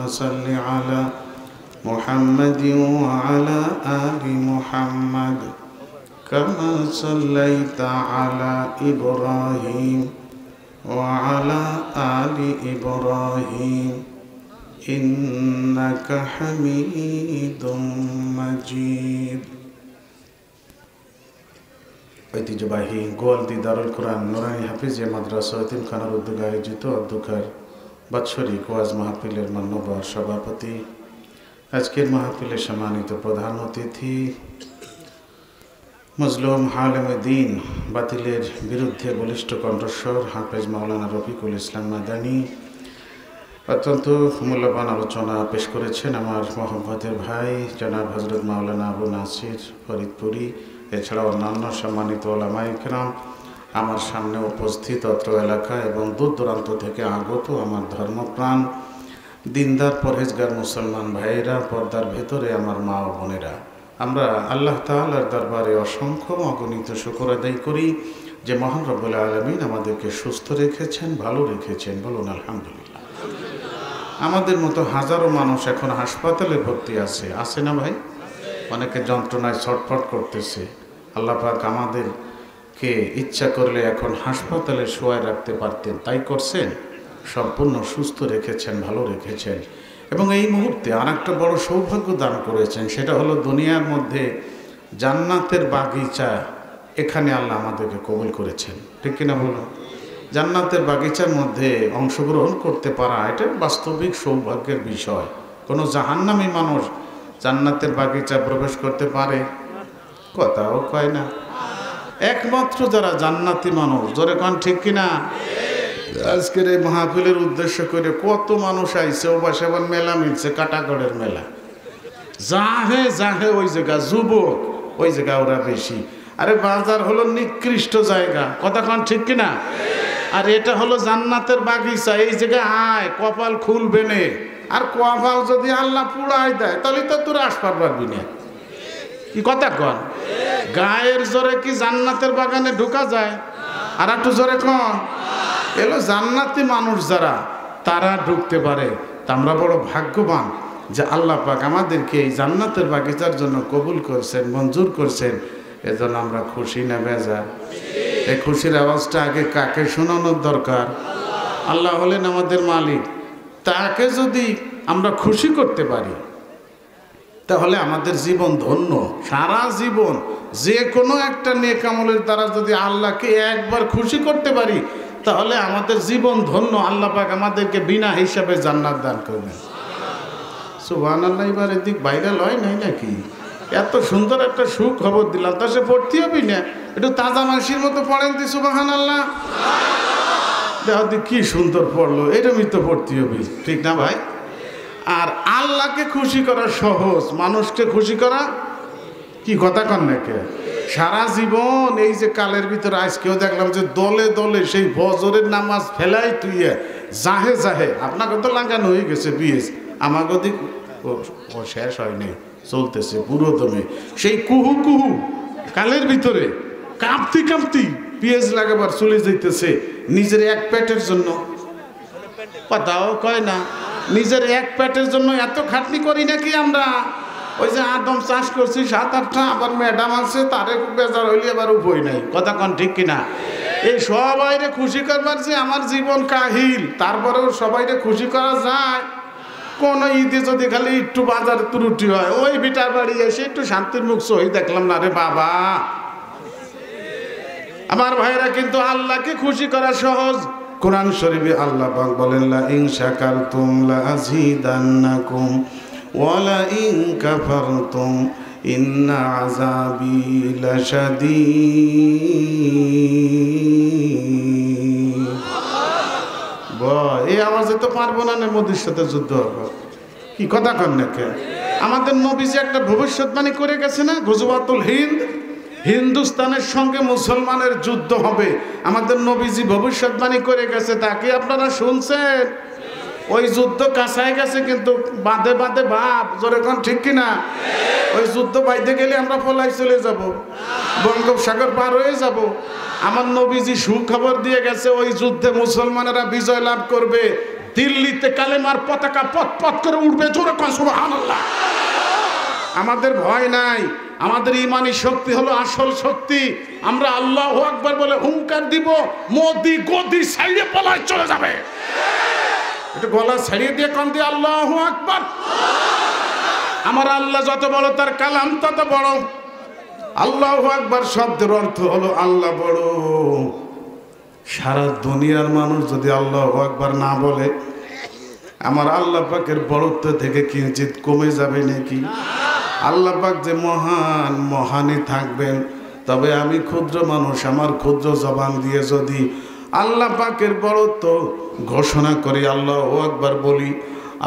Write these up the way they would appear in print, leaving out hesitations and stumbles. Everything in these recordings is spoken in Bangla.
صل على محمد وعلى آل محمد كما صليت على إبراهيم وعلى آل إبراهيم إنك حميد مجيد। ঐতিহ্যবাহী গোয়ালদি দারুল কোরআন নুরানি হাফিজিয়া মাদ্রাসা এতিমখানার উদ্যোগে আয়োজিত অধ্যক্ষার বাৎসরিক ওয়াজ মাহফিলের মান্যবর সভাপতি, আজকের মাহফিলের সম্মানিত প্রধান অতিথি, মজলুম আলেমে দ্বীন, বাতিলের বিরুদ্ধে বলিষ্ঠ কণ্ঠস্বর হাফেজ মাওলানা রফিকুল ইসলাম মাদানী অত্যন্ত মূল্যবান আলোচনা পেশ করেছেন আমার মহব্বতের ভাই জনাব হজরত মাওলানা আবু নাসির ফরিদপুরি। এছাড়া অন্যান্য সম্মানিত ওলামায়ে কেরাম, আমার সামনে উপস্থিত অত্র এলাকা এবং দূর দূরান্ত থেকে আগত আমার ধর্মপ্রাণ দিনদার পরহেজগার মুসলমান ভাইয়েরা, পর্দার ভেতরে আমার মা ও বোনেরা, আমরা আল্লাহ তাআলার দরবারে অসংখ্য অগণিত শুকর আদায় করি যে মহান রব্বুল আলামিন আমাদেরকে সুস্থ রেখেছেন, ভালো রেখেছেন। বলুন আলহামদুলিল্লাহ। আমাদের মতো হাজারো মানুষ এখন হাসপাতালে ভর্তি আছে না ভাই? অনেকে যন্ত্রণায় ছটফট করতেছে। আল্লাহ পাক আমাদেরকে ইচ্ছা করলে এখন হাসপাতালে শোয়ায় রাখতে পারতেন, তাই করছেন। সম্পূর্ণ সুস্থ রেখেছেন, ভালো রেখেছেন। এবং এই মুহূর্তে আর একটা বড় সৌভাগ্য দান করেছেন, সেটা হলো দুনিয়ার মধ্যে জান্নাতের বাগিচা, এখানে আল্লাহ আমাদেরকে কবুল করেছেন। ঠিক কিনা বলুন? জান্নাতের বাগিচার মধ্যে অংশগ্রহণ করতে পারা এটা বাস্তবিক সৌভাগ্যের বিষয়। কোনো জাহান্নামী মানুষ জান্নাতের বাগিচা প্রবেশ করতে পারে? কথাও কয় না। একমাত্র যারা জান্নাতি মানুষ, জোরে কান ঠিক কিনা? আজকের এই মাহফিলের উদ্দেশ্য করে কত মানুষ আইছে, ও পাশে আবার মেলা মিলছে, কাটাগড়ের মেলা। যাহে ওই জায়গা, যুবক ওই জায়গা ওরা বেশি। আরে বাজার হলো নিকৃষ্ট জায়গা, কথা কান ঠিক কিনা? আর এটা হলো জান্নাতের বাগিচা, এই জায়গায় আয়, কপাল খুলবে নে। আর কপাল যদি আল্লাহ পুড়াই দেয় তাহলে তো তোর আসবার পারবি না। কি কথা কন? গায়ের জোরে কি জান্নাতের বাগানে ঢোকা যায়? আর একটু জোরে কন। এলো জান্নাতি মানুষ যারা, তারা ঢুকতে পারে। তা আমরা বড় ভাগ্যবান যে আল্লাহ পাক আমাদেরকে এই জান্নাতের বাগিচার জন্য কবুল করছেন, মঞ্জুর করছেন। এজন্য আমরা খুশি না বেজার? এই খুশির আওয়াজটা আগে কাকে শোনানোর দরকার? আল্লাহ হলেন আমাদের মালিক। তাকে যদি আমরা খুশি করতে পারি তাহলে আমাদের জীবন ধন্য। সারা জীবন যে কোনো একটা নেক আমলের দ্বারা যদি আল্লাহকে একবার খুশি করতে পারি তাহলে আমাদের জীবন ধন্য। আল্লাহ পাক আমাদেরকে বিনা হিসাবে জান্নাত দান করবেন। সুবহানাল্লাহ। এবার এদিক ভাইরাল হয় নাই নাকি? এত সুন্দর একটা সুখবর দিলাম, তা সে পড়তে হবে না? একটু তাজা মাসির মতো পড়েন দি সুবহানাল্লাহ। দেখো কি সুন্দর পড়লো, এরকমই তো পড়তে হবে, ঠিক না ভাই? আর আল্লাহকে খুশি করা সহজ, মানুষকে খুশি করা কি কথা কন নাকি? সারা জীবন এই যে কালের ভিতরে আজকেও দেখলাম যে দলে দলে সেই ফজরের নামাজ ফেলাই তুইয়ে জাহে আপনাকে তো লাগানো হয়ে গেছে বিএস, আমাকে দিক ও শেষ হয়নি, চলতেছে পুরো দমে। সেই কুহু কালের ভিতরে কাঁপতি পিএস লাগাবার চলে যাইতেছে নিজের এক পেটের জন্য। কথাও কয় না, নিজের এক পেটের জন্য এত খাটনি করি নাকি আমরা? ওই যে আদম চাষ করছি 7-8টা, আবার ম্যাডাম আছে, তারে বেজার হইলে আবার উপায় নাই। কথা কন ঠিক কিনা? এই সবাইরে খুশি করবার যে আমার জীবন কাহিল, তারপরেও সবাইরে খুশি করা যায়? কোন ঈদে যদি খালি একটু বাজার ত্রুটি হয়, ওই বিটার বাড়ি এসে একটু শান্তির মুখ সহি দেখলাম না রে বাবা। আমার ভাইরা, কিন্তু আল্লাহকে খুশি করা সহজ। কোরআন শরীফে আল্লাহ পাক বলেন, লা ইন শাকারতুম লা আযীদান্নাকুম ওয়া লা ইন কাফারতুম ইন্না আযাবি লাশাদীদ। এই আওয়াজে তো পারবো না মোদির সাথে যুদ্ধ হবে। কি কথা কন নাকি? আমাদের নবীজি একটা ভবিষ্যৎবাণী করে গেছে না, গজওয়াতুল হিন্দ, হিন্দুস্তানের সঙ্গে মুসলমানের যুদ্ধ হবে। আমাদের নবীজি ভবিষ্যৎবাণী করে গেছে, তাকে আপনারা শুনছেন? ওই যুদ্ধ কাছায় গেছে, কিন্তু বাঁধে বাঁধে ভাব, জোরে কোন ঠিক কিনা? ওই যুদ্ধ বাইতে গেলে আমরা পলাই চলে যাব, বঙ্গোপসাগর পার হয়ে যাব। আমার নবীজি সুখবর দিয়ে গেছে, ওই যুদ্ধে মুসলমানেরা বিজয় লাভ করবে। দিল্লিতে কালেমার পতাকা পথ পথ করে উঠবে, জোরে কোন সুবহানাল্লাহ। আমাদের ভয় নাই, আমাদের ইমানি শক্তি হলো আসল শক্তি। আমরা আল্লাহু আকবার বলে হুঙ্কার দিব, মোদি গদি ছাড়িয়ে পালায় চলে যাবে। এটা গলা ছাড়িয়ে দিয়ে কান দিয়ে আল্লাহু আকবার। আমার আল্লাহ যত বড়, তার কালাম তত বড়। আল্লাহু আকবার শব্দের অর্থ হলো আল্লাহ বড়। সারা দুনিয়ার মানুষ যদি আল্লাহু আকবার না বলে, আমার আল্লাহ পাকের বড়ত্ব থেকে কিঞ্চিত কমে যাবে নাকি? আল্লাহ পাক যে মহান, মহানই থাকবেন। তবে আমি ক্ষুদ্র মানুষ, আমার ক্ষুদ্র জবান দিয়ে যদি আল্লাহ পাকের বড়ত্ব ঘোষণা করি, আল্লাহু আকবার বলি,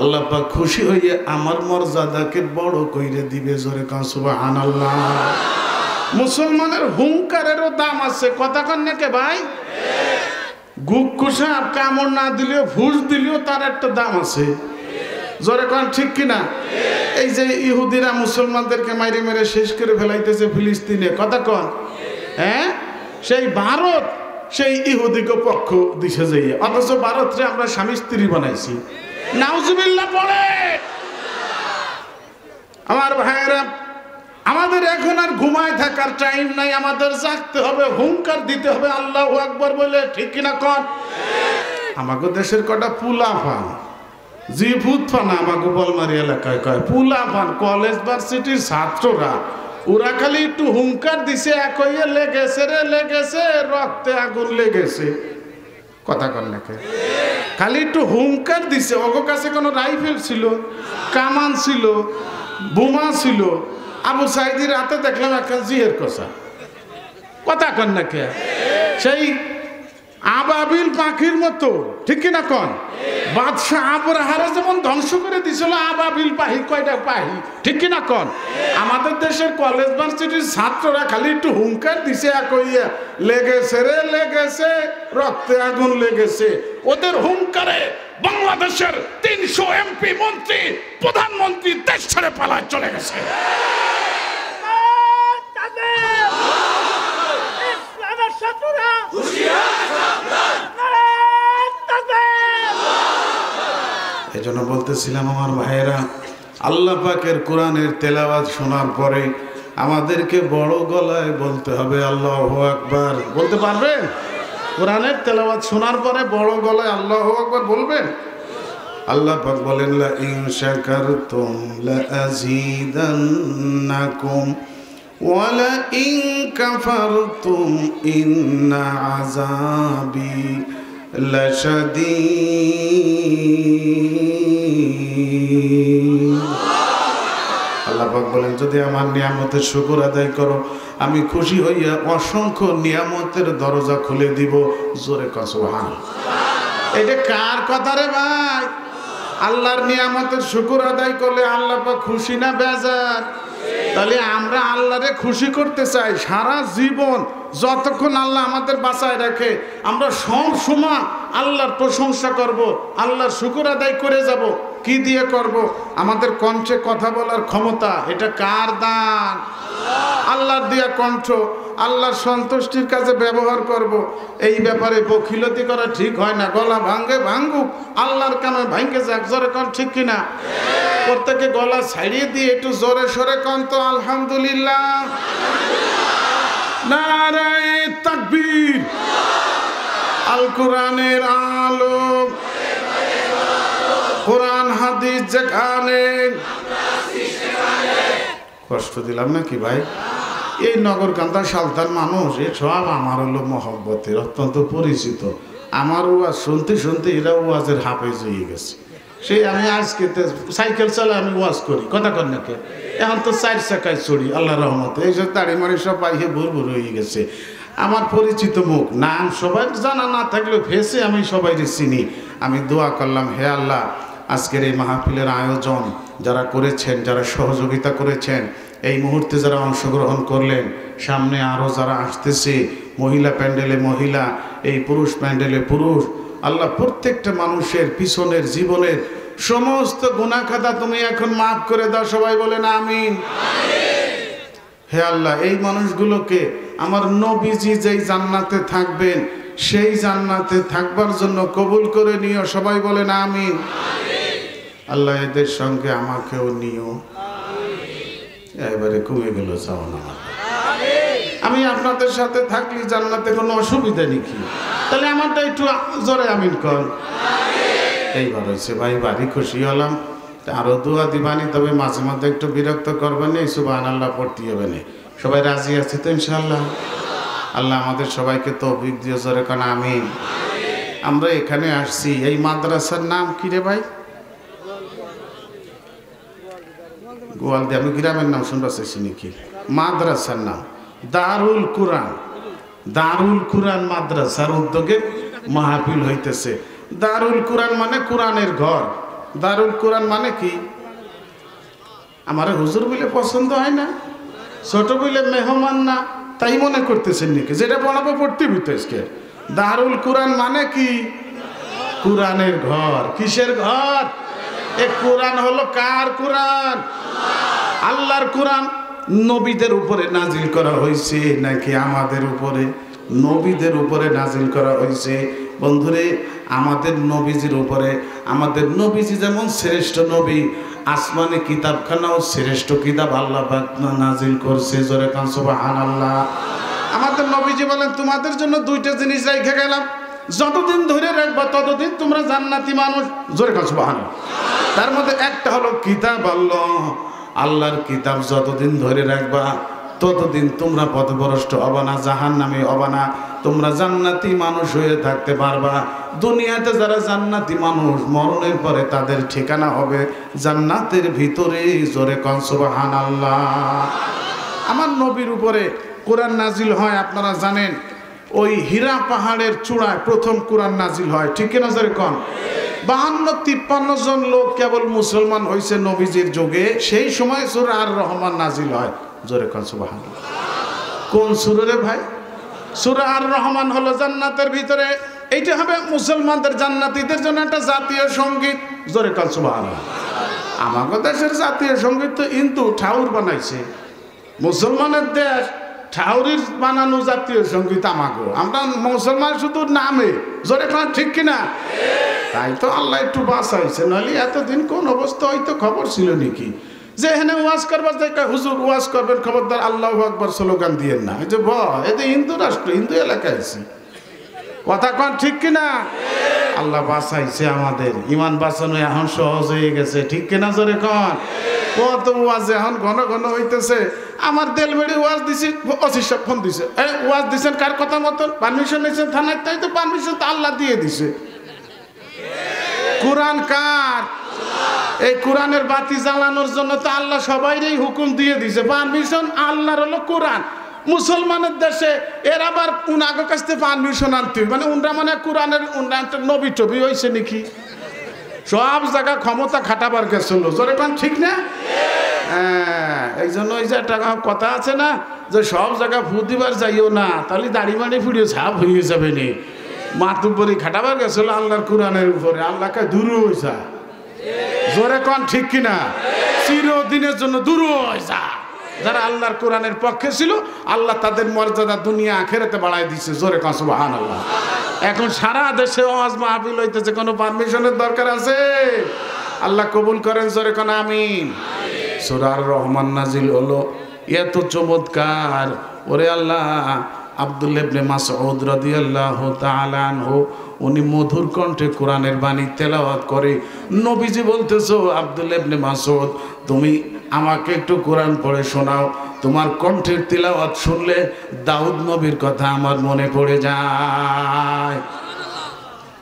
আল্লাহ পাক খুশি হয়ে আমার মর্যাদাকে বড় কইরে দিবে। জোরে কান সুবহানাল্লাহ। মুসলমানের হুঙ্কারেরও দাম আছে, কথা কন নাকি ভাই? গুকুসা কামড় না দিলেও, ফুস দিলেও তার একটা দাম আছে। জোরে কন ঠিক কিনা? এই যে ইহুদিরা মুসলমানদেরকে মাইরে মেরে শেষ করে ফেলাইতেছে ফিলিস্তিনে, কথা কন। হ্যাঁ, সেই ভারত সেই ইহুদিকে পক্ষ দিছে যাইয়ে, অথচ ভারতরে আমরা স্বামী স্ত্রী বানাইছি। নাউজুবিল্লাহ পড়ে। আমার ভাইয়েরা, আমাদের এখন আর ঘুমায় থাকার টাইম নাই, আমাদের জাগতে হবে, হুঙ্কার দিতে হবে আল্লাহু আকবার বলে, ঠিক কিনা কন? আমাকে দেশের কটা পুলাফান, জি ফুটফানা আমাকে বলমারি এলাকায় কয় পুলাফান, কলেজ ভার্সিটির ছাত্ররা, ওরা খালি একটু হুঙ্কার দিছে, এক হইয়ে লেগেছে রে লেগেছে, রক্তে আগুন লেগেছে, কথা কন নাকি? খালি একটু হুঙ্কার দিছে। ওগো কাছে কোনো রাইফেল ছিল, কামান ছিল, বোমা ছিল। আবু সাইদির রাতে দেখলাম একটা জিয়ের কষা, কথা কন নাকি? সেই আবাবিল পাখির মতো, ঠিক কিনা কন? বাদশাহ আবরাহারা যেমন ধ্বংস করে দিছিল আবাবিল পাখি, কয়টা পাখি, ঠিক কিনা কন? আমাদের দেশের কলেজ ভার্সিটির ছাত্ররা খালি একটু হুঙ্কার দিছে, এক হইয়া লেগেছে রে লেগেছে, রক্তে আগুন লেগেছে। ওদের হুঙ্কারে বাংলাদেশের 300 এমপি, মন্ত্রী, প্রধানমন্ত্রী দেশ ছেড়ে পালায় চলে গেছে। এই জন্য বলতেছিলাম আমার ভাইয়েরা, আল্লাহ পাকের কোরআনের তেলাওয়াত শোনার পরে আমাদেরকে বড় গলায় বলতে হবে আল্লাহু আকবার। বলতে পারবেন? কোরআনের তেলাওয়াত শোনার পরে বড় গলায় আল্লাহু আকবার বলবেন? আল্লাহ পাক বলেন, লা ইন শাকারতুম লা আযীদান্নাকুম ওয়া লা ইন কাফারতুম ইন্না আযাবি লাশাদীদ। আল্লাহ পাক বলেন, যদি আমার নিয়ামতের শুকর আদায় করো, আমি খুশি হইয়া অসংখ্য নিয়ামতের দরজা খুলে দিব। জোরে কও সুবহানাল্লাহ। এটা কার কথা রে ভাই? আল্লাহর নিয়ামতের শুকর আদায় করলে আল্লাহ পাক খুশি না বেজার? তাহলে আমরা আল্লাহরে খুশি করতে চাই সারা জীবন, যতক্ষণ আল্লাহ আমাদের বাঁচায় রাখে আমরা সব সময় আল্লাহর প্রশংসা করব, আল্লাহর শুকর আদায় করে যাব। কি দিয়ে করব? আমাদের কণ্ঠে কথা বলার ক্ষমতা, এটা কার দান? আল্লাহর দিয়া কণ্ঠ আল্লাহর সন্তুষ্টির কাজে ব্যবহার করব। এই ব্যাপারে বখিলতি করা ঠিক হয় না। গলা ভাঙ্গে ভাঙ্গুক, আল্লাহর কামে ভাঙ্গে যাক। জোরে কন ঠিক কিনা? প্রত্যেকে গলা ছাড়িয়ে দিয়ে একটু জোরে সরে কন তো আলহামদুলিল্লাহ। নারায়ে তাকবীর। আল কোরআনের আলো, কোরআন হাদিস যেখানে। কষ্ট দিলাম নাকি ভাই? এই নগরকান্দা সালতান মানুষ, এ সব আমার হলো মহব্বতের, অত্যন্ত পরিচিত। আমার ওয়াজ শুনতে শুনতে এরা ওয়াজের হাফেজ হয়ে গেছে। সেই আমি আজকে সাইকেল চালাই, আমি ওয়াজ করি, কথা কর নাকি? এখন তো 4 চাকায় চড়ি, আল্লাহ রহমতে। এইসব দাড়ি মাড়ি সব পাইয়ে ভুর ভুর হয়ে গেছে। আমার পরিচিত মুখ, নাম সবাই জানা না থাকলেও ফেসে আমি সবাই চিনি। আমি দোয়া করলাম, হে আল্লাহ, আজকের এই মাহফিলের আয়োজন যারা করেছেন, যারা সহযোগিতা করেছেন, এই মুহূর্তে যারা অংশগ্রহণ করলেন, সামনে আরও যারা আসতেছে, মহিলা প্যান্ডেলে মহিলা, এই পুরুষ প্যান্ডেলে পুরুষ, আল্লাহ প্রত্যেকটা মানুষের পিছনের জীবনের সমস্ত গুনাহ খাতা তুমি এখন মাফ করে দাও। সবাই বলেন আমিন। হে আল্লাহ, এই মানুষগুলোকে আমার নবীজি যেই জান্নাতে থাকবেন সেই জান্নাতে থাকবার জন্য কবুল করে নিও। সবাই বলেন আমিন। আল্লাহ এদের সঙ্গে আমাকেও নিও। এবারে কমে গেল চাওন আমার। আমি আপনাদের সাথে থাকলে জান্নাতে কোনো অসুবিধা নেই কি? তাহলে আমারটা একটু জোরে আমিন কর। এইবার হয়েছে ভাই, বাড়ি খুশি হলাম। আরো দোয়া দিবানি, তবে মাঝে মাঝে একটু বিরক্ত করবেন না, সুবহানাল্লাহ পড়তে হবে না। সবাই রাজি আছে তো ইনশাআল্লাহ? আল্লাহ আমাদের সবাইকে তৌফিক দিয়ে জোরে কান আমিন। আমরা এখানে আসছি, এই মাদ্রাসার নাম কি রে ভাই? গোয়ালদি। আমি গ্রামের নাম শুনতে চাইছি নাকি? মাদ্রাসার নাম দারুল কুরআন। দারুল কুরআন মাদ্রাসার উদ্যোগে মাহফিল হইতেছে। দারুল কুরআন মানে কোরআনের ঘর। দারুল কুরআন মানে কি? আমার হুজুর বলে পছন্দ হয় না, ছোট বলে মেহমান না, তাই মনে করতেছেন নাকি? যেটা পড়াবো পড়তে বিতেছে। দারুল কুরআন মানে কি? কোরআনের ঘর। কিসের ঘর? এ কোরআন হলো কার কোরআন? আল্লাহর কোরআন। নবীদের উপরে নাজিল করা হয়েছে নাকি আমাদের উপরে? নবীদের উপরে নাজিল করা হয়েছে। বন্ধুরে, আমাদের নবীজির উপরে, আমাদের নবীজি যেমন শ্রেষ্ঠ নবী, আসমানি কিতাবখানাও শ্রেষ্ঠ কিতাব আল্লাহ পাক নাজিল করছে। জোরে কান সুবহানাল্লাহ। আমাদের নবীজি বলেন, তোমাদের জন্য দুইটা জিনিস রেখে গেলাম, যতদিন ধরে রাখবা ততদিন তোমরা জান্নাতি মানুষ। জোরে কান সুবহানাল্লাহ। তার মধ্যে একটা হলো কিতাব আল্লাহ। আল্লাহর কিতাব যতদিন ধরে রাখবা ততদিন তোমরা পথভ্রষ্ট হবা না, জাহান্নামী হবা না, তোমরা জান্নাতি মানুষ হয়ে থাকতে পারবা। দুনিয়াতে যারা জান্নাতি মানুষ, মরণের পরে তাদের ঠিকানা হবে জান্নাতের ভিতরে। জোরে কান সুবহানাল্লাহ। আমার নবীর উপরে কোরআন নাজিল হয়, আপনারা জানেন ওই হীরা পাহাড়ের চূড়ায় প্রথম কোরআন নাজিল হয়, ঠিক কিনা? জোরে কোন 52-53 জন লোক কেবল মুসলমান হয়েছে নবীজির যুগে। সেই সময় সূরা আর রহমান নাজিল হয়। জোরে কোন সুবহানাল্লাহ। কোন সূরা রে ভাই? সূরা আর রহমান হলো জান্নাতের ভিতরে। এইটা হবে মুসলমানদের, জান্নাতীদের জন্য একটা জাতীয় সঙ্গীত। জোরে কোন সুবহানাল্লাহ। আমাদের দেশের জাতীয় সঙ্গীত তো হিন্দু ঠাউর বানাইছে। মুসলমানের দেশ, ঠাউরির বানানো জাতীয় সঙ্গীত আমাগো। আমরা মুসলমান শুধু নামে। জোরে কোন ঠিক কিনা? তাই তো আল্লাহ একটু বাঁচাইছে, নাহলে এতদিন কোন অবস্থা হয়তো খবর ছিল নাকি যে এখানে ওয়াজ করবার জায়গা হুজুর ওয়াজ করবেন, খবরদার আল্লাহু আকবার স্লোগান দিয়েন না। এই যে এতে হিন্দু রাষ্ট্র, হিন্দু এলাকায় আছি। কথা কন ঠিক কিনা? আল্লাহ বাঁচাইছে আমাদের। ইমান বাঁচানো এখন সহজ হয়ে গেছে, ঠিক কিনা? জোরে কন। কত ওয়াজ এখন ঘন ঘন হইতেছে। আমার দেলবেড়ি ওয়াজ দিছি, ওসি সাহেব ফোন দিছে, ওয়াজ দিচ্ছেন কার কথা মতন? পারমিশন নিয়েছেন থানায়? তাই তো পারমিশন তো আল্লাহ দিয়ে দিছে। কোরআন কার? এই কোরআনের বাতি জ্বালানোর জন্য তো আল্লাহ সবাইরই হুকুম দিয়ে দিছে। পারমিশন আল্লাহর হলো কোরআন। মুসলমানের দেশে এর আবার উনাগো কাছ থেকে পারমিশন আনতে, মানে উনরা মানে কোরআনের নবী টবি হয়েছে নাকি? সব জায়গা ক্ষমতা খাটাবার গেছিল। জোরে পান ঠিক না? হ্যাঁ, এই জন্য ওই যে একটা কথা আছে না, যে সব জায়গা ফু দিবার যাইও না, তাহলে দাড়ি মাড়ি ফুড়িয়ে ছাপ হয়ে যাবে নি। মাতুব্বরি খাটাবার গেছিল আল্লাহর কোরআনের উপরে, আল্লাহকে দূর হয়েছে। জোরে কন ঠিক কিনা? চিরদিনের জন্য দূর হয়েছে। যারা আল্লাহর কোরআনের পক্ষে ছিল, আল্লাহ তাদের মর্যাদা দুনিয়া আখেরাতে বাড়ায় দিচ্ছে। জোরে কন সুবহানাল্লাহ। এখন সারা দেশে ওয়াজ মাহফিল হইতেছে, কোনো পারমিশনের দরকার আছে? আল্লাহ কবুল করেন। জোরে কন আমিন। সূরা আর রহমান নাজিল হলো, এত চমৎকার। ওরে আল্লাহ, আব্দুল্লাহ ইবনে মাসউদ রাদিয়াল্লাহু তাআলা আনহু উনি মধুর কণ্ঠে কোরআনের বাণী তেলাওয়াত করে। নবীজি বলতেছো, আব্দুল্লাহ ইবনে মাসউদ তুমি আমাকে একটু কোরআন পড়ে শোনাও। তোমার কণ্ঠের তেলাওয়াত শুনলে দাউদ নবীর কথা আমার মনে পড়ে যায়।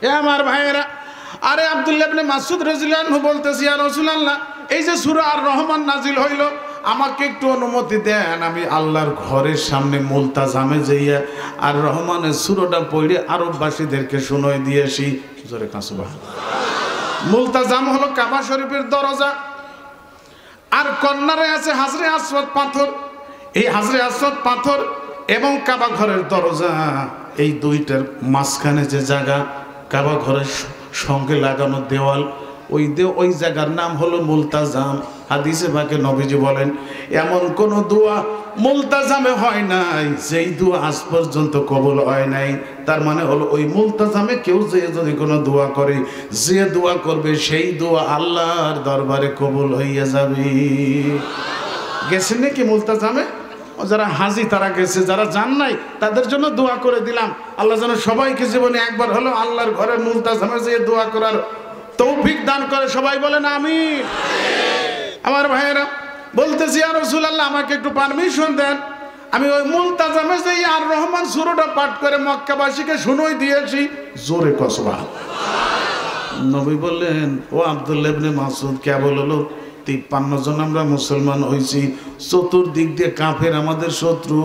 এ আমার ভাইয়েরা, আরে আব্দুল্লাহ ইবনে মাসউদ রাদিয়াল্লাহু আনহু বলতেছি, ইয়া রাসূলুল্লাহ, এই যে সূরা আর রহমান নাজিল হইল, আমাকে একটু অনুমতি দেন, আমি আল্লাহর ঘরের সামনে মুলতাজামে যাইয়া আর রহমানের সূরাটা পড়ে আরববাসীদেরকে শুনাই দিয়েছি। জোরে কান সুবহানাল্লাহ। মুলতাজাম হলো কাবা শরীফের দরজা, আর কর্নারে আছে হাজরে আসওয়াদ পাথর। এই হাজরে আসওয়াদ পাথর এবং কাবা ঘরের দরজা, এই দুইটার মাঝখানে যে জায়গা, কাবা ঘরের সঙ্গে লাগানো দেওয়াল, ওই জায়গার নাম হলো মুলতাজাম। হাদিসে পাকে নবীজি বলেন এমন কোন দোয়া মুলতাজামে হয় নাই যেই দোয়া আজ পর্যন্ত কবুল হয় নাই। তার মানে হলো ওই মুলতাজামে কেউ যে যদি কোনো দোয়া করে, যে দোয়া করবে সেই দোয়া আল্লাহর দরবারে কবুল হইয়া যাবে। গেছেন নাকি মুলতাজামে? যারা হাজি তারা গেছে, যারা যান নাই তাদের জন্য দোয়া করে দিলাম, আল্লাহ যেন সবাইকে জীবনে একবার হলো আল্লাহর ঘরের মুলতাজামে যেয়ে দোয়া করার তৌফিক দান করে। সবাই বলেন আমিন। আমার ভাইয়েরা বলতেছি, ইয়া রাসূলুল্লাহ আমাকে একটু পারমিশন দেন, আমি ওই মুলতাজামে যেই আর রহমান সূরাটা পাঠ করে মক্কাবাসীকে শুনোই দিয়েছি। জোরে কসবা। নবী বললেন, ও আব্দুল্লাহ ইবনে মাসউদ, কেবল হলো 53 জন আমরা মুসলমান হয়েছি, চতুর্দিক দিয়ে কাফের আমাদের শত্রু,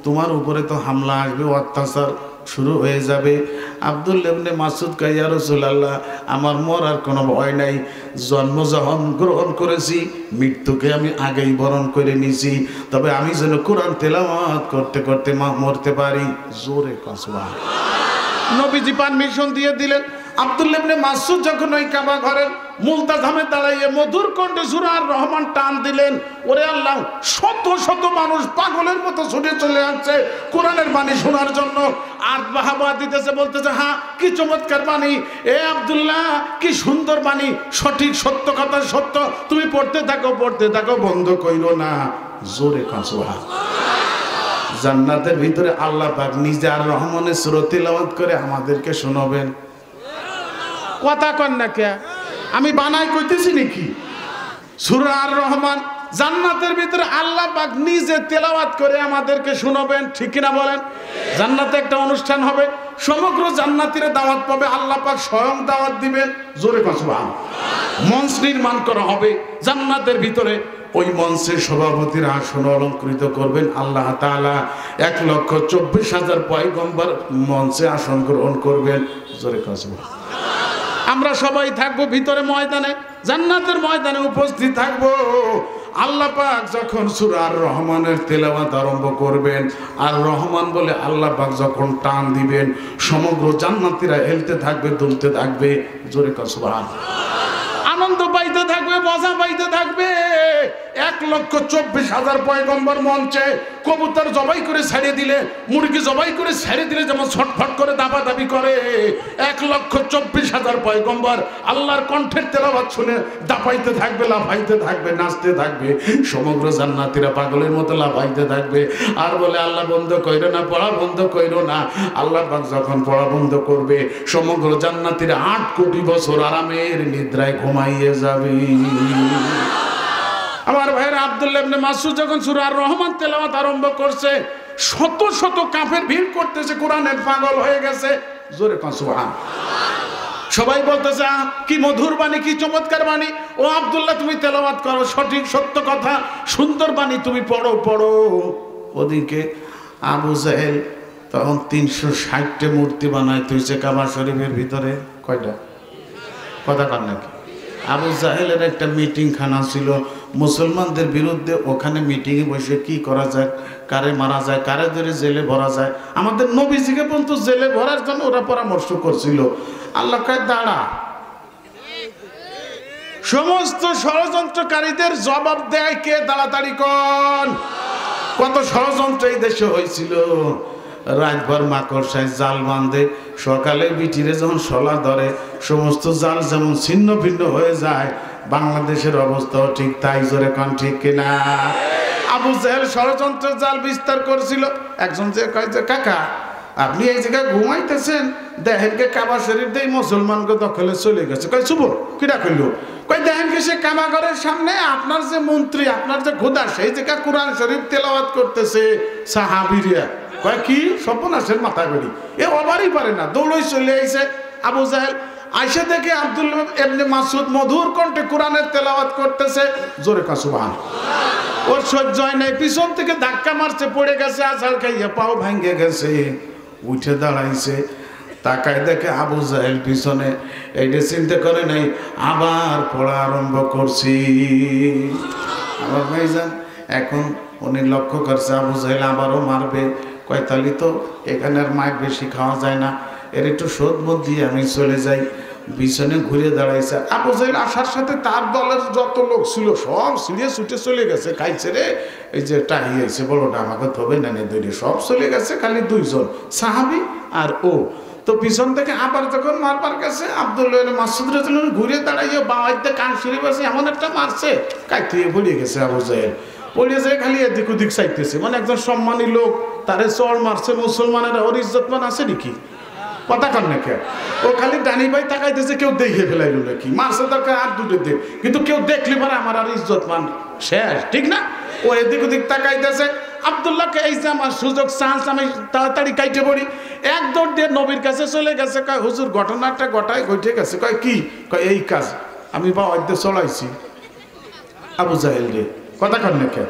তোমার উপরে তো হামলা আসবে, অত্যাচার শুরু হয়ে যাবে। আব্দুল্লাহ ইবনে মাসউদ কয়, ইয়া রাসূলুল্লাহ আমার মরার কোনো ভয় নাই, জন্ম যখন গ্রহণ করেছি মৃত্যুকে আমি আগেই বরণ করে নিয়েছি, তবে আমি যেন কোরআন তেলাওয়াত করতে করতে মরতে পারি। জোরে কসবা। নবীজি পারমিশন দিয়ে দিলেন। আব্দুল্লাহ ইবনে মাসউদ যখন ওই কাবা ঘরের মুলতাজামে দাঁড়াইয়ে মধুর কণ্ঠে সূরা আর রহমান টান দিলেন, ওরে আল্লাহ, শত শত মানুষ পাগলের মতো ছুটে চলে আসছে কোরআনের বাণী শোনার জন্য। আর বাহাবা দিতেছে, বলতেছে, হ্যাঁ কি চমৎকার বাণী, এ আব্দুল্লাহ কি সুন্দর বাণী, সঠিক সত্য কথা সত্য, তুমি পড়তে থাকো বন্ধ কইরো না। জোরে কাঁচুয়া। জান্নাতের ভিতরে আল্লাহ পাক নিজে আর রহমানের সূরা তিলাওয়াত করে আমাদেরকে শোনাবেন। কথা কন না কে? আমি বানাই কইতেছি নাকি? সূরা আর রহমান জান্নাতের ভিতরে আল্লাহ পাক নিজে তেলাওয়াত করে আমাদেরকে শোনাবেন, ঠিক কিনা বলেন? জান্নাতে একটা অনুষ্ঠান হবে, সমগ্র জান্নাতীরা দাওয়াত পাবে, আল্লাহ পাক স্বয়ং দাওয়াত দিবেন। জোরে কন সুবহান। মঞ্চ নির্মাণ করা হবে জান্নাতের ভিতরে, ওই মঞ্চের সভাপতির আসন অলঙ্কৃত করবেন আল্লাহ তাআলা। 1,24,000 পয়গম্বর মঞ্চে আসন গ্রহণ করবেন। জোরে কন সুবহান। আমরা সবাই থাকবো ভিতরে ময়দানে, জান্নাতের ময়দানে উপস্থিত থাকবো। আল্লাহ পাক যখন সূরা আর রহমানের তেলাওয়াত আরম্ভ করবেন, আর রহমান বলে আল্লাহ পাক যখন টান দিবেন, সমগ্র জান্নাতীরা হেলতে থাকবে, দুলতে থাকবে। জোরে কন সুবহানাল্লাহ। আনন্দ পাইতে থাকবে, মজা পাইতে থাকবে। 1,24,000 পয়গম্বর মঞ্চে কবুতর জবাই করে ছেড়ে দিলে, মুরগি জবাই করে ছেড়ে দিলে যেমন ছটফট করে দাবাদাবি করে, 1,24,000 পয়গম্বর আল্লাহর কণ্ঠের তেলাওয়াত শুনে দাপাইতে থাকবে, লাফাইতে থাকবে, নাচতে থাকবে। সমগ্র জান্নাতীরা পাগলের মতো লাফাইতে থাকবে আর বলে, আল্লাহ বন্ধ কইরো না, পড়া বন্ধ কইরো না। আল্লাহ পাক যখন পড়া বন্ধ করবে, সমগ্র জান্নাতীরা 8 কোটি বছর আরামের নিদ্রায় ঘুমাইয়ে যাবে। আমার ভাইয়েরা, আব্দুল্লাহ ইবনে মাসউদ যখন সূরা আর রহমান তেলাওয়াত আরম্ভ করছে, শত শত কাফের ভিড় করতেছে, কোরআনের পাগল হয়ে গেছে। জোরে কন সুবহানাল্লাহ। সবাই বলতেছে, কি মধুর বাণী, কি চমৎকার বাণী, ও আব্দুল্লাহ তুমি তেলাওয়াত করো, সঠিক সত্য কথা, সুন্দর বাণী তুমি পড়ো। ওদিকে আবু জাহেল তখন 360টা মূর্তি বানায় তুইছে কাবা শরীফের ভিতরে। কয়টা? কথা কার নাকি? আবু জাহেলের একটা মিটিং খানা ছিল মুসলমানদের বিরুদ্ধে। ওখানে মিটিংয়ে বসে কি করা যায়, কারে মারা যায়, কারে ধরে জেলে ভরা যায়, আমাদের নবীজিকে পর্যন্ত জেলে ভরার জন্য ওরা পরামর্শ করছিল। আল্লাহ কয়, দাঁড়া, সমস্ত ষড়যন্ত্রকারীদের জবাব দেয় কে? তাড়াতাড়ি কন। কত ষড়যন্ত্র এই দেশে হয়েছিল। রাতভর মাকড়সায় জাল বাঁধে, সকালে বিটিরে যখন শলা ধরে, সমস্ত জাল যেমন ছিন্ন ভিন্ন হয়ে যায়, বাংলাদেশের অবস্থাও ঠিক তাই। জোরে কান ঠিক কিনা? আবু জাহেল ষড়যন্ত্রের জাল বিস্তার করেছিল। একজন যে কয় যে, কাকা আপনি এই জায়গায় ঘুমাইতেছেন, দেখেনকে কাবা শরীফ দিয়ে মুসলমানকে দখলে চলে গেছে। কয় শুভ কিরা করলো? কয় দেখেনকে সে কাবা ঘরের সামনে আপনার যে মন্ত্রী, আপনার যে খোদা, সেই জায়গায় কোরআন শরীফ তেলাওয়াত করতেছে সাহাবীরা। কয় কি সর্বনাশের মাথা গড়ি, এ অবারই পারে না, দৌড়ই চলে আইছে। আবু জাহেল আইসা দেখে আব্দুল্লাহ ইবনে মাসউদ মধুর কণ্ঠে কোরআনের তেলাওয়াত করতেছে। জোরে কন সুবহানাল্লাহ। ওর সহ্য হয় নাই, পিছন থেকে ধাক্কা মারছে, পড়ে গেছে, আছাড় খাইয়া পাও ভাঙ্গে গেছে। উঠে দাঁড়াইছে, তাকায় দেখে আবু জাহেল পিছনে। এইটা চিন্তা করে নাই, আবার পড়া আরম্ভ করছি। আবার ভাইজান এখন উনি লক্ষ্য করছে আবু জাহেল আবারও মারবে। কয়তালি তো এখানে আর মাইক বেশি খাওয়া যায় না, এর একটু শোধ বোধ দিয়ে আমি চলে যাই। পিছনে ঘুরে দাঁড়াইছে। আবু জাহেল আসার সাথে তার দলের যত লোক ছিল সব সিঁড়িয়ে ছুটে চলে গেছে। খাইছে রে এই যে টাহি আইছে বড়টা আমাকে ধোবে না দৈরি সব চলে গেছে, খালি দুইজন সাহাবি আর ও। তো পিছন থেকে আবার যখন মারবার গেছে আব্দুল্লাহ মাসুদ রাদিয়াল্লাহু ঘুরে দাঁড়াইয়ে বাঁইতে কান সিঁড়ি বসে এমন একটা মারছে কাইতে পড়ে গেছে। আবু জাহেল পড়ে যায় খালি এদিক ওদিক চাইতেছে, মানে একজন সম্মানী লোক তারে চড় মারছে, মুসলমানেরা ওর ইজ্জতমান আছে নাকি? কথা কর না কে? ও খালি ডানি ভাই তাকাইতেছে, কেউ দেখে ফেলাইল নাকি মারছে দরকার আর দুটো দিন, কিন্তু কেউ দেখলে পারে আমার আর ইজ্জতমান শেষ, ঠিক না? ও এদিক ওদিক তাকাইতেছে। আব্দুল্লাহকে এই যে আমার সুযোগ চান্স, আমি তাড়াতাড়ি কাইটে পড়ি, এক দৌড় দিয়ে নবীর কাছে চলে গেছে। কয় হুজুর ঘটনাটা ঘটে গেছে। কয় কি? কয় এই কাজ আমি বাওয়াইতে চলাইছি আবু জাহেল রে। কথা কর না কে?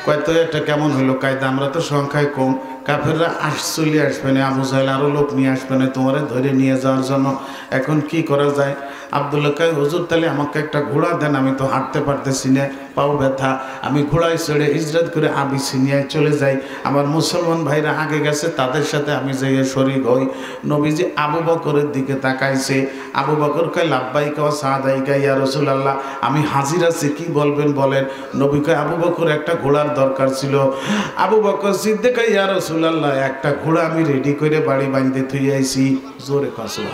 কয় তো এটা কেমন হলো কায়দা? আমরা তো সংখ্যায় কম, কাফেররা চলে আসবে না, আবু জাহেল আরো লোক নিয়ে আসবে না তোমারে ধরে নিয়ে যাওয়ার জন্য, এখন কি করা যায়? আব্দুল্লাহ কয় হুজুর তাহলে আমাকে একটা ঘোড়া দেন, আমি তো হাঁটতে পারতেছি না, পাও ব্যথা, আমি ঘোড়ায় চড়ে হিজরত করে আবিসিনিয়ায় চলে যাই, আমার মুসলমান ভাইরা আগে গেছে তাদের সাথে আমি যাইয়ে শরীক হই। নবীজি আবু বকরের দিকে তাকাইছে। আবু বকর কয় লাব্বাইকা ওয়া সাদাইকা ইয়া রাসূলুল্লাহ, আমি হাজির আছি, কি বলবেন বলেন। নবী কয় আবু বকর একটা ঘোড়ার দরকার ছিল। আবু বকর সিদ্দিক ইয়া রাসূলুল্লাহ একটা ঘোড়া আমি রেডি করে বাড়ি বাঁধতে থুই আইছি। জোরে কসম।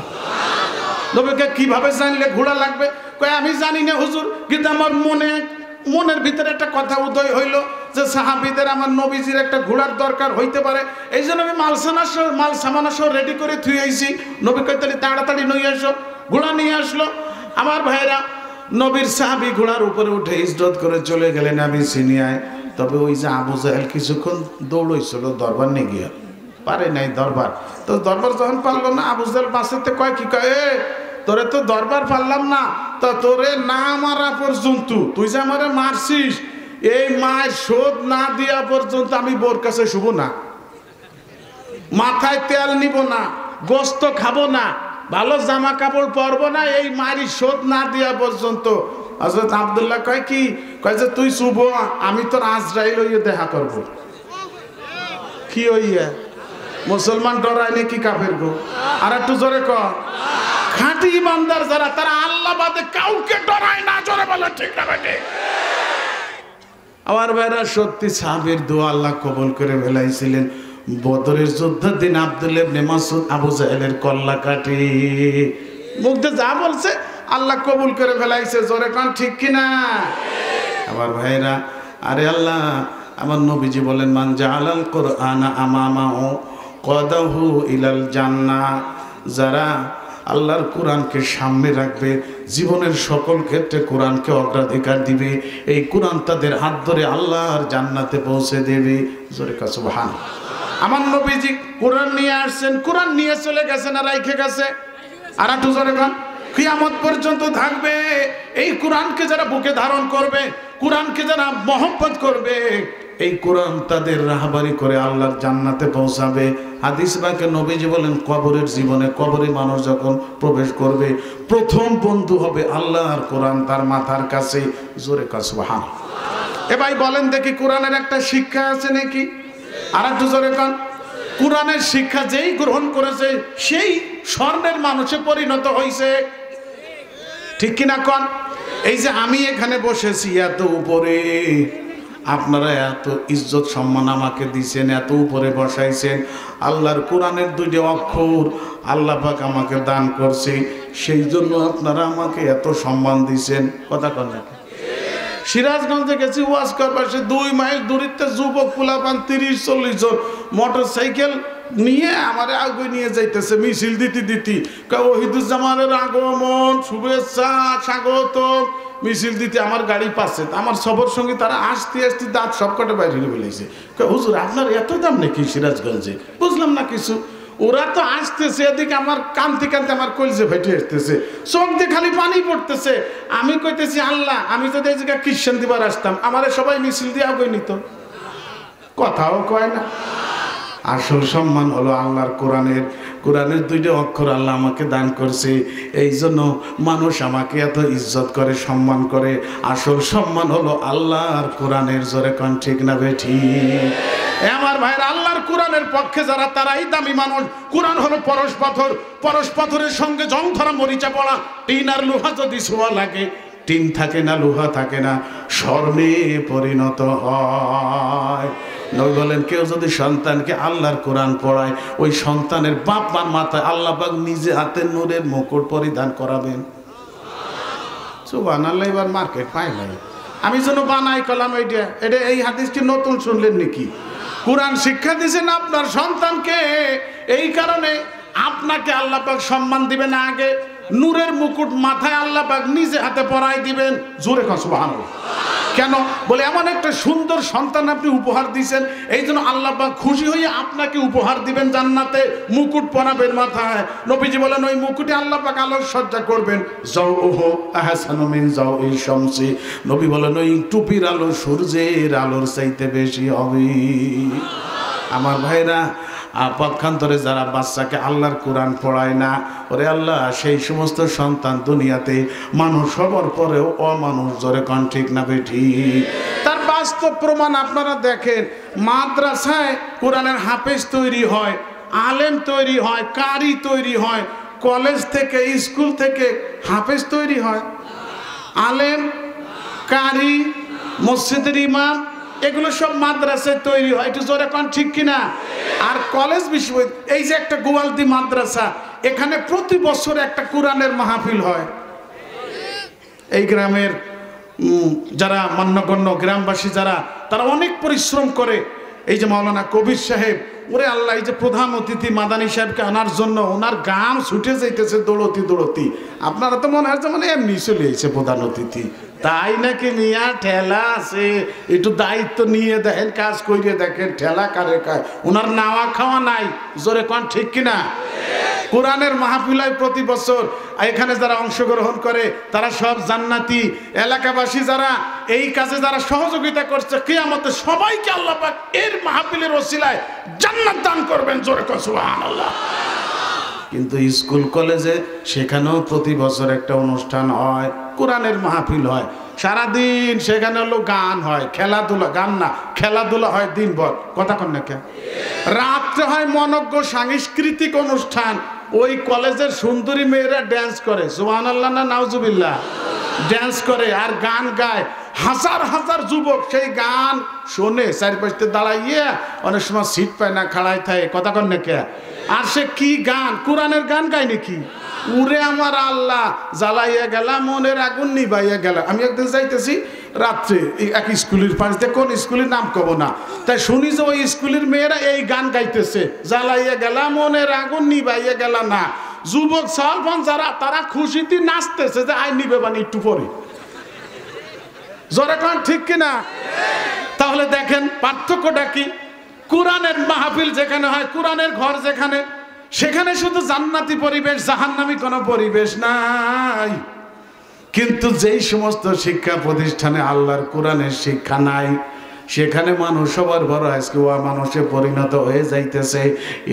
নবীকে কিভাবে জানলে ঘোড়া লাগবে? কয় আমি জানি না হুজুর, কিন্তু আমার মনের ভিতরে একটা কথা উদয় হইল যে সাহাবীদের আমার নবীজির একটা ঘোড়ার দরকার হইতে পারে, এই জন্য আমি মাল সামানা সহ রেডি করে থুই আইছি। নবী কয় তাহলে তাড়াতাড়ি নিয়ে আসো। ঘোড়া নিয়ে আসলো। আমার ভাইরা নবীর সাহাবী ঘোড়ার উপরে উঠে হিজরত করে চলে গেলেন আবিসিনিয়ায়। তবে ওই যে আবু জাহেল কিছুক্ষণ দৌড়ইছিল দরবার নিয়ে গিয়া, পারে নাই দরবার। তো দরবার যখন পারলো না, আবু জাহেল বাঁচাতে কয় কি কয়, তোরে তো দরবার পারলাম না, তা তোরে না মারা পর্যন্ত, তুই যে আমারে মারছিস, এই মায়ের শোধ না দিয়া পর্যন্ত আমি বোর কাছে শুভ না, মাথায় তেল নিব না, গোস্ত খাবো না, ভালো জামা কাপড় পরবো না, এই মায়ের শোধ না দিয়া পর্যন্ত। হযরত আব্দুল্লাহ কয় কি? কয় যে তুই শুভ, আমি তোর আজরাইল হইয়া দেখা করবো। কি হইয়া? মুসলমান ডরায় নাকি কাফের গো? আর একটু জোরে কর। খাঁটি ইমানদার যারা, তারা আল্লাহ বাদে কাউকে ডরায় না। জোরে বলে ঠিক না বেটে? আমার ভাইরা সত্যি সাহাবীর দোয়া আল্লাহ কবুল করে ফেলাইছিলেন। বদরের যুদ্ধের দিন আব্দুল্লাহ ইবনে মাসউদ আবু জাহেলের কল্লা কাটে মুখে যা বলছে আল্লাহ কবুল করে ফেলাইছে। জোরে কান ঠিক কিনা? আমার ভাইরা, আরে আল্লাহ, আমার নবীজি বলেন মান জাআলাল কুরআনা আমামাহু কদাহু ইলাল জান্নাহ, যারা আল্লাহর কোরআনকে সামনে রাখবে, জীবনের সকল ক্ষেত্রে কোরআনকে অগ্রাধিকার দিবে, এই কোরআন তাদের হাত ধরে আল্লাহর জান্নাতে পৌঁছে দেবে। জোরে কা সুবহানাল্লাহ। আমার নবীজি কোরআন নিয়ে আসছেন, কোরআন নিয়ে চলে গেছেন আর রাইখে গেছে। আর একটু জোরে কান। কিয়ামত পর্যন্ত থাকবে। এই কোরআনকে যারা বুকে ধারণ করবে, কোরআনকে যারা মহব্বত করবে, এই কোরআন তাদের রাহবারি করে আল্লাহর জান্নাতে পৌঁছাবে। হাদিস বাকে নবীজি বলেন কবরের জীবনে, কবরে মানুষ যখন প্রবেশ করবে, প্রথম বন্ধু হবে আল্লাহর কোরআন তার মাথার কাছে। জোরে কা সুবহানাল্লাহ। এ ভাই বলেন দেখি, কোরআনের একটা শিক্ষা আছে নাকি? আর একটু জোরে কান। কোরআনের শিক্ষা যেই গ্রহণ করেছে সেই স্বর্ণের মানুষে পরিণত হয়েছে, ঠিক কিনা কন? এই যে আমি এখানে বসেছি এত উপরে, আপনারা এত ইজ্জত সম্মান আমাকে দিয়েছেন, এত উপরে বসাইছেন, আল্লাহর কোরআনের দুইটা অক্ষর আল্লাহ পাক আমাকে দান করছে, সেই জন্য আপনারা আমাকে এত সম্মান দিয়েছেন। কথা কন না? সিরাজগঞ্জে গেছি ওয়াজ করবার, সে 2 মাইল দূরিতে যুবক পোলাপান 30-40 জন মোটর সাইকেল নিয়ে আমারে আগে নিয়ে যাইতেছে, মিছিল দিতে ওহিদুজ্জামানের আগমন, শুভেচ্ছা, স্বাগত, মিছিল দিতে আমার গাড়ি পাচ্ছে। আমার সবর সঙ্গে তারা আসতে আসতে দাঁত সবকটা বাইরে ফেলেছে। হুজুর আপনার এত দাম নাকি সিরাজগঞ্জে? বুঝলাম না কিছু। ওরা তো আসতেছে, এদিকে আমার কানতে কানতে আমার কলজে ফেটে আসতেছে, চোখ দিয়ে খালি পানি পড়তেছে। আমি কইতেছি আল্লাহ, আমি যদি এই জায়গায় খ্রিস্টান দিবার আসতাম, আমারে সবাই মিছিল দিয়ে আগে নিত। কথাও কয় না। আসল সম্মান হলো আল্লাহর কোরআনের 2টা অক্ষর আল্লাহ আমাকে দান করছে, এই জন্য মানুষ আমাকে এত ইজ্জত করে, সম্মান করে। আসল সম্মান হলো আল্লাহর কোরআনের। জোরে কান ঠিক না বেঠি? আমার ভাইরা, আল্লাহর কোরআনের পক্ষে যারা তারাই দামি মানুষ। কোরআন হলো পরশ পাথর, পরশ পাথরের সঙ্গে জং ধরা মরিচা পড়া। টিন আর লোহা যদি ছোঁয়া লাগে, টিন থাকে না, লোহা থাকে না, স্বর্ণে পরিণত হয়। নবী বলেন, কেউ যদি সন্তানকে আল্লাহর কোরআন পড়ায়, ওই সন্তানের বাপ মার মাথায় আল্লাহ পাক নিজে হাতে নূরের মুকুট পরিধান করাবেন। সুবহানাল্লাহ। এবার মার্কেট পাই ভাই, আমি যেন বানাই কলাম এটা এটা এই হাদিস কি নতুন শুনলেন নাকি? কোরআন শিক্ষা দিয়েছেন আপনার সন্তানকে, এই কারণে আপনাকে আল্লাহ পাক সম্মান দিবেন না, আগে নূরের মুকুট মাথায় আল্লাহ পাক নিজে হাতে পরাই দিবেন। জোরে কর সুবহানাল্লাহ। কেন বলে, এমন একটা সুন্দর সন্তান আপনি উপহার দিয়েছেন, এই জন্য আল্লাহ পাক খুশি হয়ে আপনাকে উপহার দিবেন, জান্নাতে মুকুট পরাবেন মাথায়। নবীজি বলেন, ওই মুকুটে আল্লাহ পাক আলোকসজ্জা করবেন। যাওহু আহসানু মিন যাওই শামসি। নবী বলেন, ওই টুপির আলো সূর্যের আলোর চাইতে বেশি হবে। আমার ভাইরা, পক্ষান্তরে যারা বাচ্চাকে আল্লাহর কোরআন পড়ায় না, ওরে আল্লাহ সেই সমস্ত সন্তান দুনিয়াতে মানুষ হবার পরেও অমানুষ। জোরে কোন ঠিক না বেঠি? তার বাস্তব প্রমাণ আপনারা দেখেন। মাদ্রাসায় কোরআনের হাফেজ তৈরি হয়, আলেম তৈরি হয়, কারি তৈরি হয়। কলেজ থেকে, স্কুল থেকে হাফেজ তৈরি হয়, আলেম, কারি, মসজিদের ইমাম, এগুলো সব মাদ্রাসায় তৈরি হয়। একটু জোরে কোন ঠিক কিনা? আর কলেজ, বিশ্ববিদ্যালয়, এই যে একটা গোয়ালদি মাদ্রাসা, এখানে প্রতি বছর একটা কোরআনের মাহফিল হয়। এই গ্রামের যারা মান্যগণ্য গ্রামবাসী যারা, তারা অনেক পরিশ্রম করে। এই যে মাওলানা কবির সাহেব, ওরে আল্লাহ, এই যে প্রধান অতিথি মাদানী সাহেবকে আনার জন্য ওনার গাম ছুটে যাইতেছে দৌড়তি দৌড়তি। আপনারা তো মনে হয় মানে এমনি চলে এসেছে প্রধান অতিথি, তাই নাকি? মিয়া ঠেলা আছে, একটু দায়িত্ব নিয়ে দেখেন, কাজ করিয়ে দেখেন, ঠেলা কারে খায়? ওনার নাওয়া খাওয়া নাই। জোরে কোন ঠিক কিনা? কোরআনের মাহফিল হয় প্রতি বছর। এখানে যারা অংশগ্রহণ করে তারা সব জান্নাতি। এলাকাবাসী যারা এই কাজে যারা সহযোগিতা করছে, কিয়ামতে সবাইকে আল্লাহ পাক এর মাহফিলের ওসিলায় জান্নাত দান করবেন। জোরে কোন সুবহানাল্লাহ। কিন্তু স্কুল কলেজে সেখানেও প্রতি বছর একটা অনুষ্ঠান হয়, কোরআনের মাহফিল হয়। সারাদিন সেখানে হলো গান হয়, খেলাধুলা, গান না খেলাধুলা হয় দিনভর। কথা কন না কে? রাত্রে হয় মনজ্ঞ সাংস্কৃতিক অনুষ্ঠান। ওই কলেজের সুন্দরী মেয়েরা ড্যান্স করে, সুবহানাল্লাহ না নাউজুবিল্লাহ, ড্যান্স করে আর গান গায়। হাজার হাজার যুবক সেই গান শোনে, চারিপাশে দাঁড়াইয়ে, অনেক সময় সিট পায় না, খাড়ায় থাকে। কথা কন না কে? আর সে কি গান? কোরআনের গান গায় নাকি? উরে আমার আল্লাহ, জ্বালাইয়া গেলাম মনের আগুন নিবাইয়া গেলাম। আমি একদিন যাইতেছি রাত্রে এক স্কুলের পাশ দিয়ে, কোন স্কুলের নাম কব না, তাই শুনি যে ওই স্কুলের মেয়েরা এই গান গাইতেছে, জ্বালাইয়া গেলাম মনের আগুন নিবাইয়া গেলাম না। যুবক সালফান যারা, তারা খুশিতে নাচতেছে যে আই নিবে বানি একটু পরে। জোরে কোন ঠিক কিনা? তাহলে দেখেন পার্থক্যটা কি? কোরআনের মাহফিল যেখানে হয়, কোরআনের ঘর যেখানে, সেখানে শুধু জান্নাতি পরিবেশ, জাহান্নামী কোনো পরিবেশ নাই। কিন্তু যেই সমস্ত শিক্ষা প্রতিষ্ঠানে আল্লাহর কোরআনের শিক্ষা নাই, সেখানে মানুষ সবার বড় আজকে মানুষে পরিণত হয়ে যাইতেছে।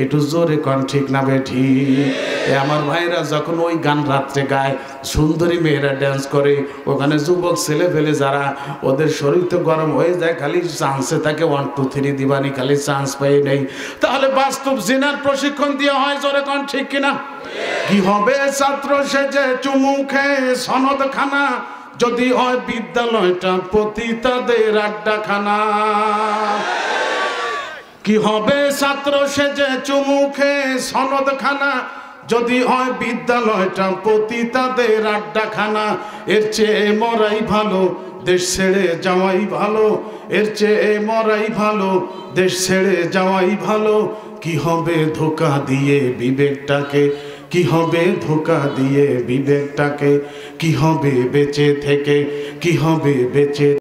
একটু জোরে কোন ঠিক না বেঠি? আমার ভাইরা যখন ওই গান রাত্রে গায়, সুন্দরী মেয়েরা ড্যান্স করে, ওখানে যুবক ছেলে ফেলে যারা, ওদের শরীর তো গরম হয়ে যায়, খালি চান্সে থাকে 1 2 3 দিবানি, খালি চান্স পাই নেই। তাহলে বাস্তব জিনার প্রশিক্ষণ দেওয়া হয়। জোরে কোন ঠিক কিনা? কি হবে ছাত্র সেজে চুমু খেয়ে সনদ খানা, যদি হয় বিদ্যালয়টা পতিতাদের আড্ডাখানা। কি হবে ছাত্র সেজে চুমু খেয়ে সনদ খানা, যদি হয় বিদ্যালয়টা পতিতাদের আড্ডাখানা। এর চেয়ে মরাই ভালো, দেশ ছেড়ে যাওয়াই ভালো। এর চেয়ে মরাই ভালো, দেশ ছেড়ে যাওয়াই ভালো। কি হবে ধোঁকা দিয়ে বিবেকটাকে, কি হবে ধোঁকা দিয়ে বিবেকটাকে, কি হবে বেঁচে থেকে, কি হবে বেঁচে